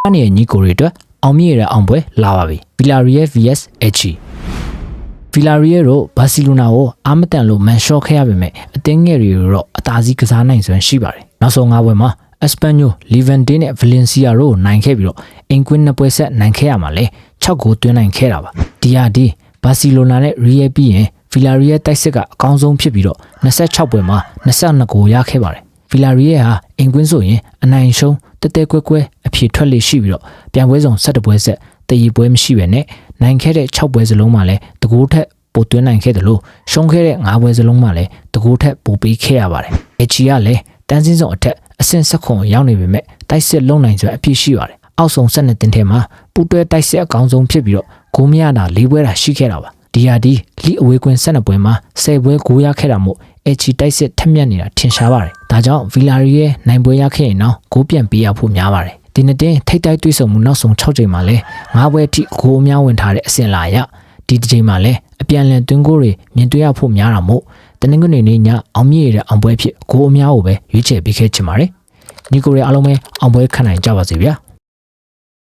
အနေနဲ့ညီကိုတွေအတွက်အောင်မြင်ရတဲ့အောင်ပွဲလာပါပြီ Villarreal vs Elche Villarreal တို့ဘာစီလိုနာကိုအာမတန်လို့မန်ရှော့ခဲ့ရပေမဲ့အသင်းငယ်တွေတော့အသာစီးကစားနိုင်စွမ်းရှိပါတယ်နောက်ဆုံး၅ပွဲမှာ Espanyol, Levante နဲ့ Valencia တို့နိုင်ခဲ့ပြီးတော့အင်ကွင်းနှစ်ပွဲဆက်နိုင်ခဲ့ရမှာလဲ6ဂိုးသွင်းနိုင်ခဲ့တာပါဒီဟာဒီဘာစီလိုနာနဲ့ Real ပြီးရင် Villarreal တိုက်စစ်ကအကောင်းဆုံးဖြစ်ပြီးတော့26ပွဲမှာ22ဂိုးရခဲ့ပါတယ် Villarreal ဟာအင်ကွင်းဆိုရင်အနိုင်ရှုံးတဲတဲကွဲကွဲအဖြေထွက်လေရှိပြီးတော့ပြန်ပွဲဆောင်17ပွဲဆက်တည်ရပွဲမရှိပဲနဲ့နိုင်ခဲ့တဲ့6ပွဲစလုံးမှာလဲတကူထက်ပိုသွင်းနိုင်ခဲ့တယ်လို့ရှုံးခဲ့တဲ့9ပွဲစလုံးမှာလဲတကူထက်ပိုပေးခဲ့ရပါတယ် Elche ကလည်းတန်းစင်းဆောင်အထက်အဆင့်ဆက်ခွန်ရောက်နေပေမဲ့တိုက်စစ်လုံနိုင်စွာအပြည့်ရှိပါတယ်အောက်ဆုံး12တင်းထဲမှာပူတွဲတိုက်စစ်အကောင်းဆုံးဖြစ်ပြီးတော့ဂိုးမရတာ4ပွဲတာရှိခဲ့တာပါဒီဟာဒီလီအဝေးကွင်း12ပွဲမှာ10ပွဲဂိုးရခဲ့တာမို့ Elche တိုက်စစ်ထက်မြက်နေတာထင်ရှားပါတယ်ဒါကြောင့် Villarreal နိုင်ပွဲရခဲ့ရင်တော့ဂိုးပြန်ပေးရဖို့များပါတယ်ဒီနှစ်တင်းထိပ်တိုက်တွေ့ဆုံမှုနောက်ဆုံး6ချိန်မှာလဲ9ပွဲအထိဂိုးအများဝင်ထားတဲ့အဆင့်လာရဒီတစ်ချိန်မှာလဲအပြန်လန်တွင်းဂိုးတွေမြင်တွေ့ရဖို့များတာမို့တနင်္ဂနွေနေ့ညအောင်မြင်ရတဲ့အောင်ပွဲဖြစ်ဂိုးအများကိုပဲရွေးချယ်ပေးခဲ့ချင်ပါတယ်ညီကိုတွေအားလုံးပဲအောင်ပွဲခံနိုင်ကြပါစေဗျာ